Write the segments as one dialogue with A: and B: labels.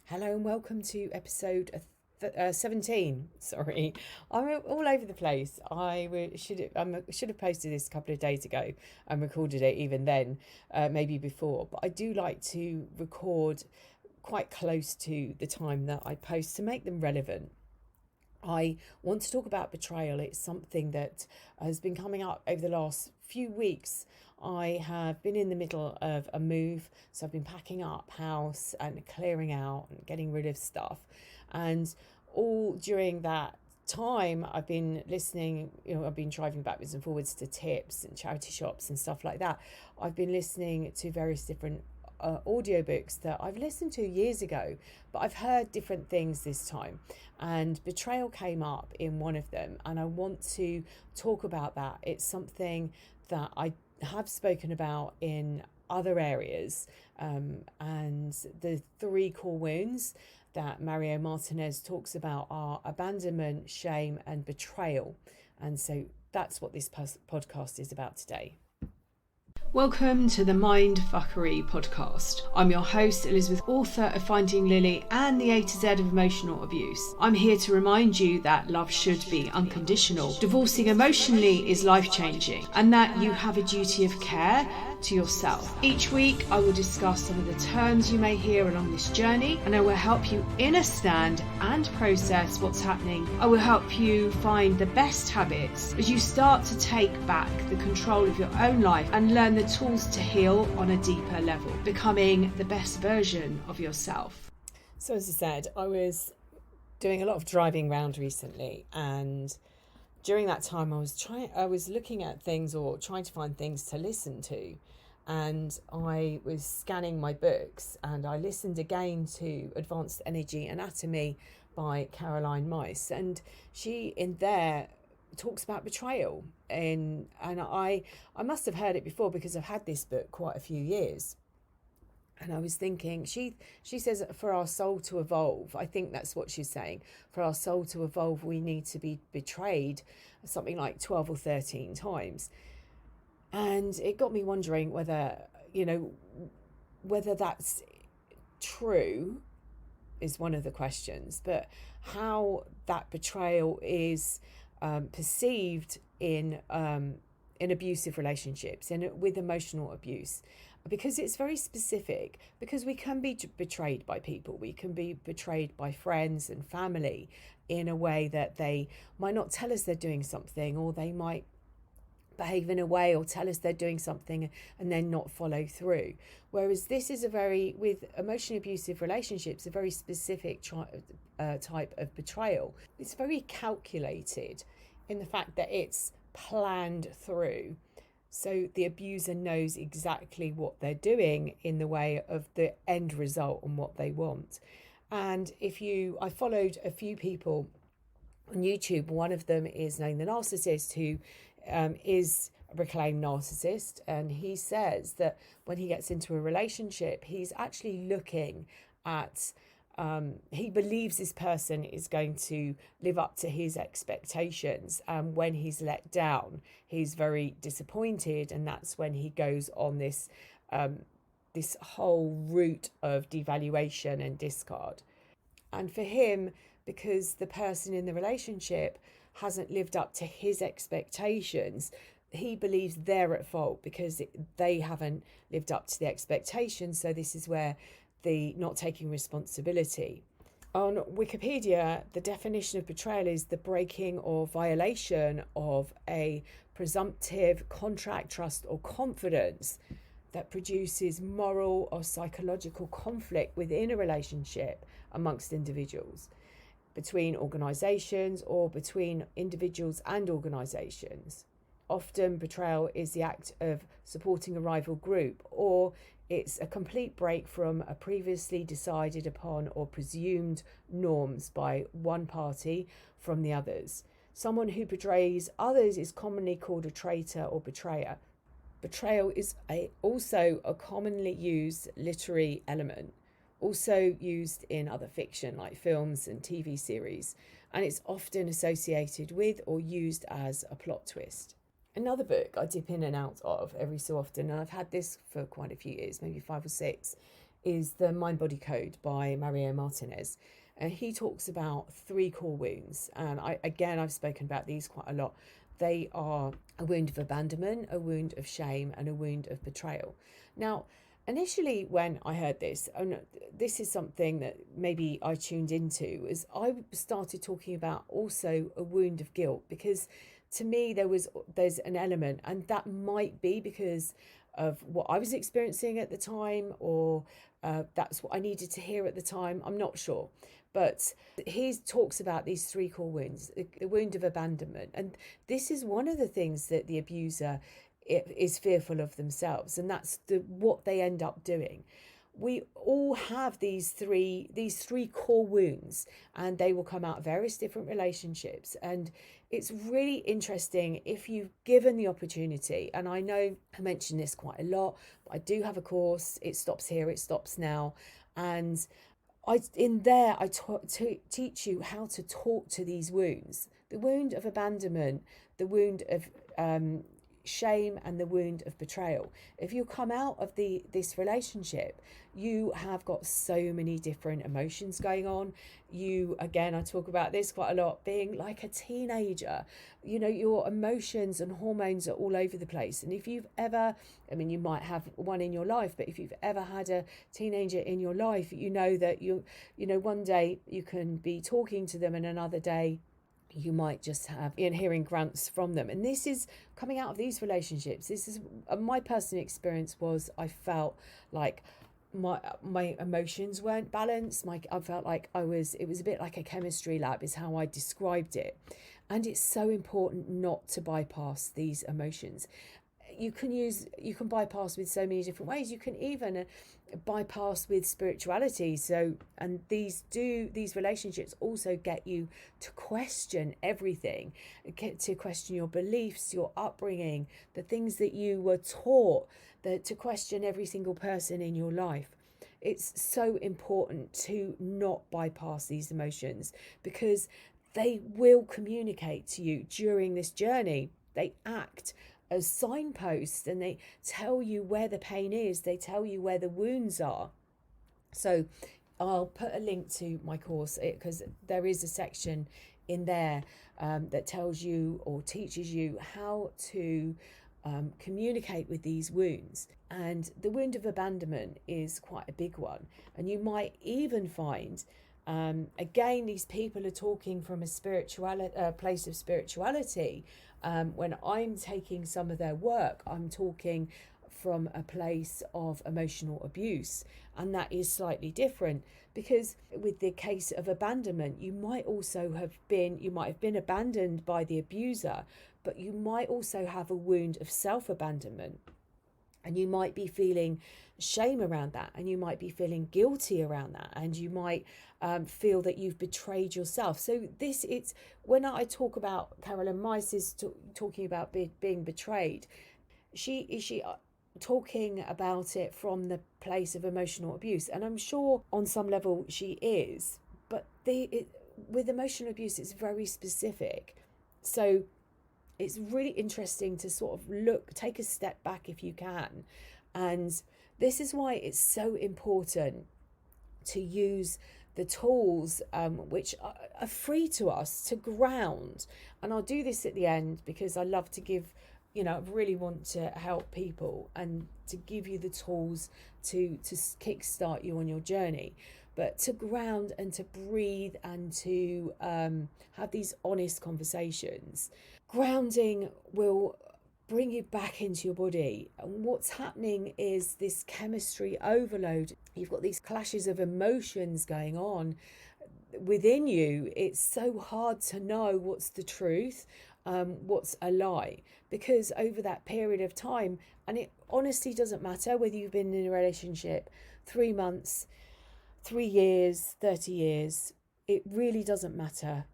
A: Hello and welcome to episode 17. Sorry, I'm all over the place. Should have posted this a couple of days ago and recorded it even then, maybe before. But I do like to record quite close to the time that I post to make them relevant. I want to talk about betrayal. It's something that has been coming up over the last few weeks. I have been in the middle of a move, so I've been packing up house and clearing out and getting rid of stuff. And all during that time, I've been listening, I've been driving backwards and forwards to tips and charity shops and stuff like that. I've been listening to various different audiobooks that I've listened to years ago, but I've heard different things this time. And betrayal came up in one of them, and I want to talk about that. It's something that I have spoken about in other areas, and the three core wounds that Mario Martinez talks about are abandonment, shame, and betrayal. And so that's what this podcast is about today. Welcome to the MINDFUCKERY podcast. I'm your host, Elizabeth, author of Finding Lily and the A to Z of emotional abuse. I'm here to remind you that love should be unconditional. Divorcing emotionally is life-changing, and that you have a duty of care to yourself. Each week, I will discuss some of the terms you may hear along this journey, and I will help you understand and process what's happening. I will help you find the best habits as you start to take back the control of your own life and learn the tools to heal on a deeper level, becoming the best version of yourself. So as I said, I was doing a lot of driving around recently, and during that time I was looking at things or trying to find things to listen to, and I was scanning my books, and I listened again to Advanced Energy Anatomy by Caroline Myss, and she in there talks about betrayal, and I must have heard it before because I've had this book quite a few years. And I was thinking, she says for our soul to evolve, I think that's what she's saying, for our soul to evolve we need to be betrayed something like 12 or 13 times. And it got me wondering whether that's true is one of the questions, but how that betrayal is perceived in abusive relationships and with emotional abuse, because it's very specific, because we can be betrayed by people. We can be betrayed by friends and family in a way that they might not tell us they're doing something, or they might behave in a way or tell us they're doing something and then not follow through. Whereas this is with emotionally abusive relationships, a very specific type of betrayal. It's very calculated in the fact that it's planned through. So the abuser knows exactly what they're doing in the way of the end result and what they want. And I followed a few people on YouTube. One of them is Knowing the Narcissist, who is a proclaimed narcissist, and he says that when he gets into a relationship, he's actually looking at he believes this person is going to live up to his expectations, and when he's let down, he's very disappointed, and that's when he goes on this whole route of devaluation and discard. And for him, because the person in the relationship hasn't lived up to his expectations, he believes they're at fault because they haven't lived up to the expectations. So this is where the not taking responsibility. On Wikipedia, the definition of betrayal is the breaking or violation of a presumptive contract, trust, or confidence that produces moral or psychological conflict within a relationship amongst individuals, between organisations, or between individuals and organisations. Often betrayal is the act of supporting a rival group, or it's a complete break from a previously decided upon or presumed norms by one party from the others. Someone who betrays others is commonly called a traitor or betrayer. Betrayal is also a commonly used literary element, also used in other fiction like films and TV series, and it's often associated with or used as a plot twist. Another book I dip in and out of every so often, and I've had this for quite a few years, maybe 5 or 6, is the Mind Body Code by Mario Martinez. And he talks about 3 core wounds. And I've spoken about these quite a lot. They are a wound of abandonment, a wound of shame, and a wound of betrayal. Now, initially when I heard this, and this is something that maybe I tuned into, is I started talking about also a wound of guilt, because to me there's an element, and that might be because of what I was experiencing at the time, or that's what I needed to hear at the time. I'm not sure. But he talks about these 3 core wounds, the wound of abandonment. And this is one of the things that the abuser is fearful of themselves. And that's what they end up doing. We all have these three core wounds, and they will come out of various different relationships. And it's really interesting if you've given the opportunity. And I know I mention this quite a lot, but I do have a course. It stops here, it stops now. And I teach you how to talk to these wounds: the wound of abandonment, the wound of shame, and the wound of betrayal. If you come out of this relationship, you have got so many different emotions going on. I talk about this quite a lot, being like a teenager. Your emotions and hormones are all over the place. And if you've ever, you might have one in your life, but if you've ever had a teenager in your life, you know that one day you can be talking to them, and another day you might just have hearing grunts from them. And this is coming out of these relationships. This is my personal experience. Was I felt like my emotions weren't balanced. I felt like it was a bit like a chemistry lab, is how I described it. And it's so important not to bypass these emotions. You can bypass with so many different ways. You can even bypass with spirituality. And these relationships also get you to question everything, get to question your beliefs, your upbringing, the things that you were taught, to question every single person in your life. It's so important to not bypass these emotions, because they will communicate to you during this journey. They act as signposts, and they tell you where the pain is. They tell you where the wounds are. So I'll put a link to my course, because there is a section in there that tells you or teaches you how to communicate with these wounds. And the wound of abandonment is quite a big one. And you might even find, again, these people are talking from a place of spirituality. When I'm taking some of their work, I'm talking from a place of emotional abuse, and that is slightly different, because with the case of abandonment, you might have been abandoned by the abuser, but you might also have a wound of self-abandonment, and you might be feeling shame around that, and you might be feeling guilty around that, and you might feel that you've betrayed yourself. So it's when I talk about Carolyn Myss is talking about being betrayed, she talking about it from the place of emotional abuse, and I'm sure on some level she is, but with emotional abuse it's very specific. So it's really interesting to sort of take a step back if you can. And this is why it's so important to use the tools which are free to us to ground. And I'll do this at the end, because I love to give, I really want to help people and to give you the tools to kickstart you on your journey. But to ground and to breathe and to have these honest conversations. Grounding will bring you back into your body. And what's happening is this chemistry overload. You've got these clashes of emotions going on within you. It's so hard to know what's the truth, what's a lie, because over that period of time, and it honestly doesn't matter whether you've been in a relationship 3 months, 3 years, 30 years, it really doesn't matter.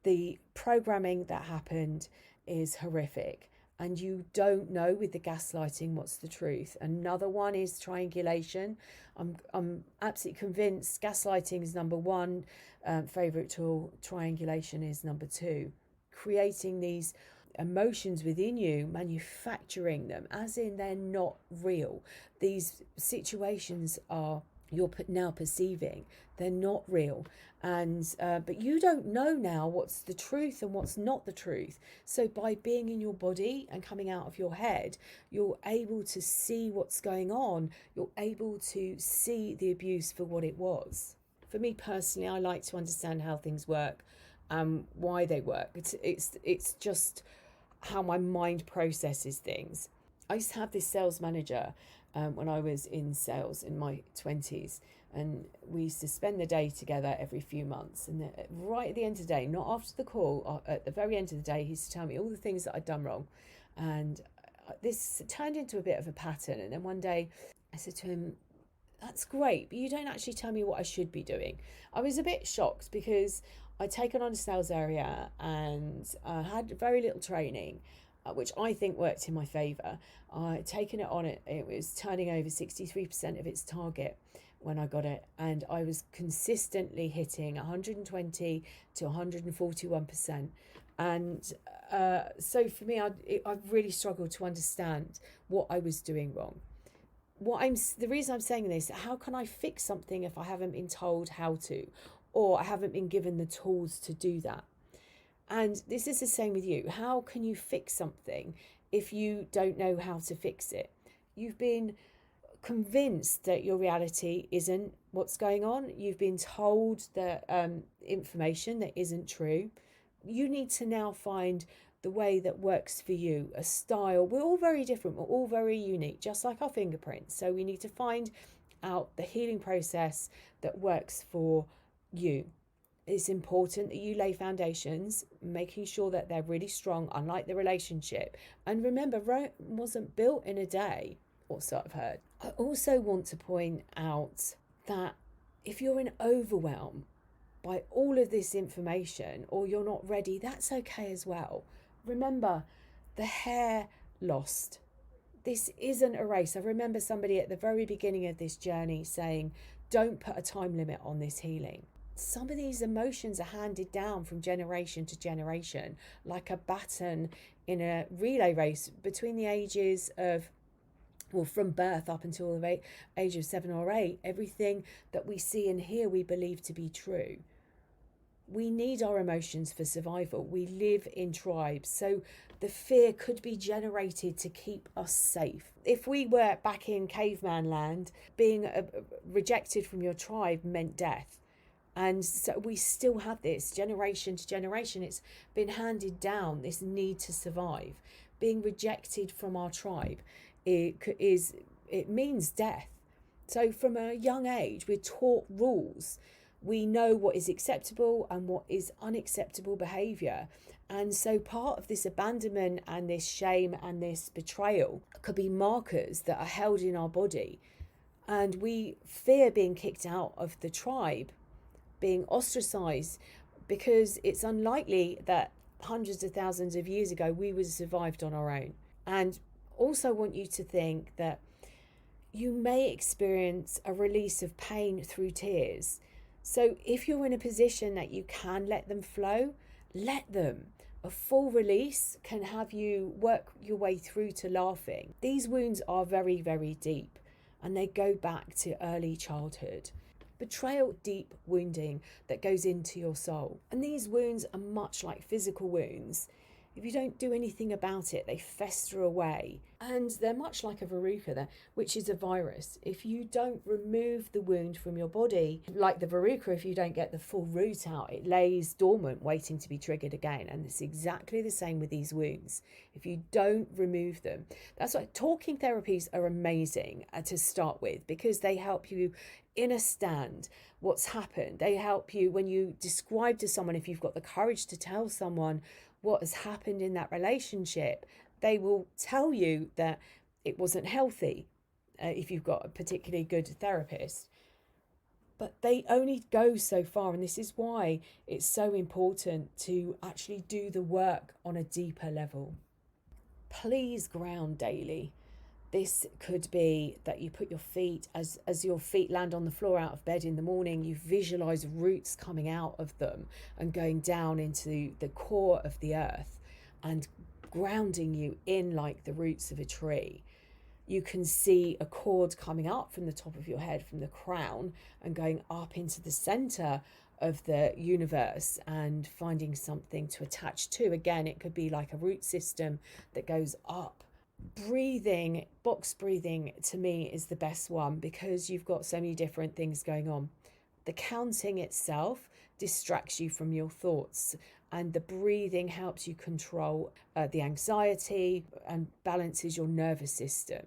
A: The programming that happened is horrific, and you don't know with the gaslighting what's the truth. Another one is triangulation. I'm absolutely convinced gaslighting is number one favourite tool. Triangulation is number 2. Creating these emotions within you, manufacturing them as in they're not real. These situations are you're now perceiving. They're not real. And but you don't know now what's the truth and what's not the truth. So by being in your body and coming out of your head, you're able to see what's going on. You're able to see the abuse for what it was. For me personally, I like to understand how things work, why they work. It's just how my mind processes things. I used to have this sales manager when I was in sales in my 20s, and we used to spend the day together every few months. And right at the end of the day, not after the call, at the very end of the day, he used to tell me all the things that I'd done wrong. And this turned into a bit of a pattern. And then one day I said to him, "That's great, but you don't actually tell me what I should be doing." I was a bit shocked because I'd taken on a sales area and had very little training, which I think worked in my favour. I'd taken it on, it was turning over 63% of its target when I got it, and I was consistently hitting 120 to 141%. And so for me, I really struggled to understand what I was doing wrong. The reason I'm saying this, how can I fix something if I haven't been told how to, or I haven't been given the tools to do that? And this is the same with you. How can you fix something if you don't know how to fix it? You've been convinced that your reality isn't what's going on. You've been told that information that isn't true. You need to now find the way that works for you, a style. We're all very different. We're all very unique, just like our fingerprints. So we need to find out the healing process that works for you. It's important that you lay foundations, making sure that they're really strong, unlike the relationship. And remember, Rome wasn't built in a day, or so I've heard. I also want to point out that if you're in overwhelm by all of this information, or you're not ready, that's okay as well. Remember, the hair lost. This isn't a race. I remember somebody at the very beginning of this journey saying, don't put a time limit on this healing. Some of these emotions are handed down from generation to generation, like a baton in a relay race between the ages of, well, from birth up until the age of 7 or 8. Everything that we see and hear we believe to be true. We need our emotions for survival. We live in tribes, so the fear could be generated to keep us safe. If we were back in caveman land, being rejected from your tribe meant death. And so we still have this generation to generation. It's been handed down, this need to survive. Being rejected from our tribe, it means death. So from a young age, we're taught rules. We know what is acceptable and what is unacceptable behaviour. And so part of this abandonment and this shame and this betrayal could be markers that are held in our body. And we fear being kicked out of the tribe, being ostracised, because it's unlikely that hundreds of thousands of years ago we would have survived on our own. And also want you to think that you may experience a release of pain through tears. So if you're in a position that you can let them flow, let them. A full release can have you work your way through to laughing. These wounds are very, very deep, and they go back to early childhood. Betrayal, deep wounding that goes into your soul. And these wounds are much like physical wounds. If you don't do anything about it, they fester away. And they're much like a verruca, which is a virus. If you don't remove the wound from your body, like the verruca, if you don't get the full root out, it lays dormant, waiting to be triggered again. And it's exactly the same with these wounds. If you don't remove them, that's why talking therapies are amazing to start with, because they help you understand what's happened. They help you when you describe to someone, if you've got the courage to tell someone what has happened in that relationship, they will tell you that it wasn't healthy if you've got a particularly good therapist. But they only go so far, and this is why it's so important to actually do the work on a deeper level. Please ground daily. This could be that you put your feet, as your feet land on the floor out of bed in the morning, you visualize roots coming out of them and going down into the core of the earth and grounding you in like the roots of a tree. You can see a cord coming up from the top of your head, from the crown, and going up into the center of the universe and finding something to attach to. Again, it could be like a root system that goes up. Breathing, box breathing, to me is the best one because you've got so many different things going on. The counting itself distracts you from your thoughts, and the breathing helps you control the anxiety and balances your nervous system.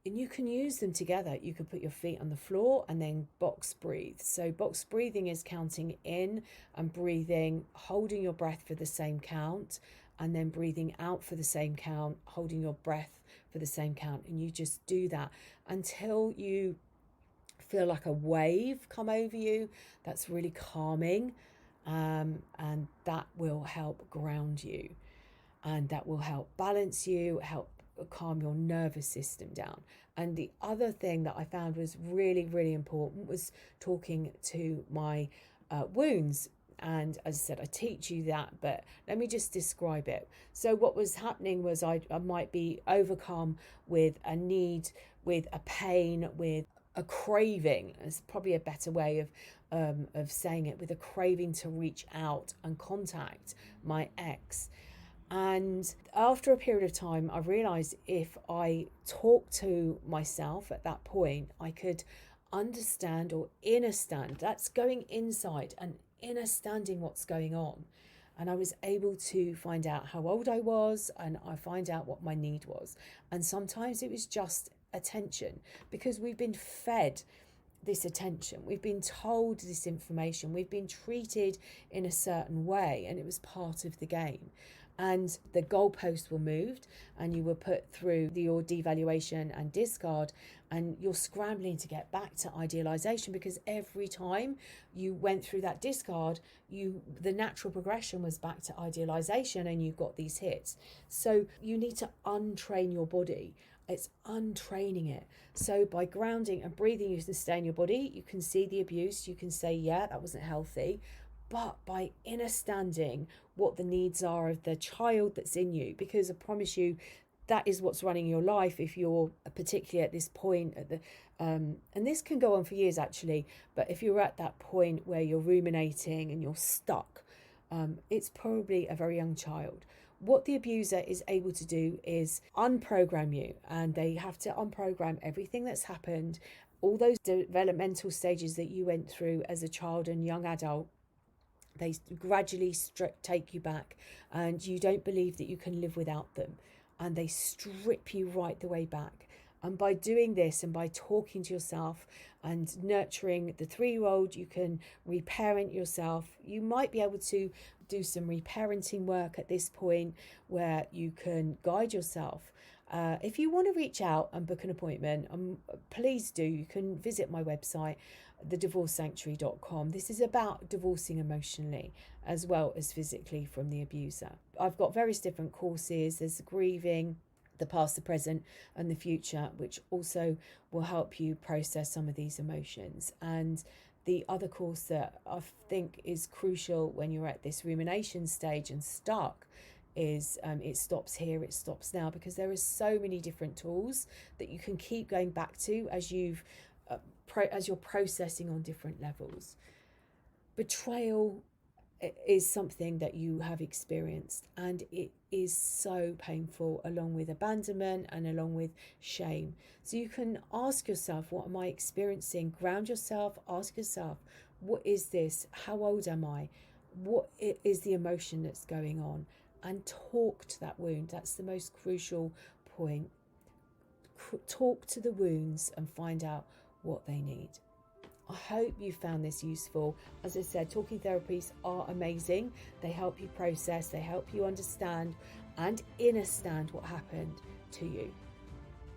A: And you can use them together. You can put your feet on the floor and then box breathe. So box breathing is counting in and breathing, holding your breath for the same count, and then breathing out for the same count, holding your breath for the same count. And you just do that until you feel like a wave come over you. That's really calming, and that will help ground you, and that will help balance you, help calm your nervous system down. And the other thing that I found was really, really important was talking to my wounds. And as I said, I teach you that, but let me just describe it. So what was happening was I might be overcome with a need, with a pain, with a craving. It's probably a better way of saying it, with a craving to reach out and contact my ex. And after a period of time, I realized if I talked to myself at that point, I could understand or understand. That's going inside and understanding what's going on. And I was able to find out how old I was, and I find out what my need was. And sometimes it was just attention, because we've been fed this attention, we've been told this information, we've been treated in a certain way, and it was part of the game. And the goalposts were moved, and you were put through your devaluation and discard, and you're scrambling to get back to idealization, because every time you went through that discard, the natural progression was back to idealization, and you got these hits. So you need to untrain your body. It's untraining it. So by grounding and breathing, you sustain your body. You can see the abuse. You can say, yeah, that wasn't healthy. But by understanding what the needs are of the child that's in you, because I promise you, that is what's running your life. If you're particularly at this point at the and this can go on for years actually, but if you're at that point where you're ruminating and you're stuck, it's probably a very young child. What the abuser is able to do is unprogram you, and they have to unprogram everything that's happened, all those developmental stages that you went through as a child and young adult. They gradually take you back, and you don't believe that you can live without them, and they strip you right the way back. And by doing this and by talking to yourself and nurturing the 3-year-old, you can reparent yourself. You might be able to do some reparenting work at this point where you can guide yourself. If you want to reach out and book an appointment, please do. You can visit my website, thedivorcesanctuary.com. This is about divorcing emotionally as well as physically from the abuser. I've got various different courses. There's Grieving, the past, the present, and the future, which also will help you process some of these emotions. And the other course that I think is crucial when you're at this rumination stage and stuck is it stops here, it stops now, because there are so many different tools that you can keep going back to as you're processing on different levels. Betrayal is something that you have experienced, and it is so painful, along with abandonment and along with shame. So you can ask yourself, what am I experiencing? Ground yourself, ask yourself, what is this? How old am I? What is the emotion that's going on? And talk to that wound. That's the most crucial point. Talk to the wounds and find out what they need. I hope you found this useful. As I said, talking therapies are amazing. They help you process, they help you understand and understand what happened to you.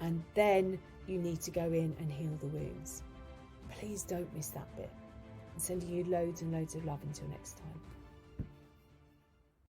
A: And then you need to go in and heal the wounds. Please don't miss that bit. I'm sending you loads and loads of love until next time.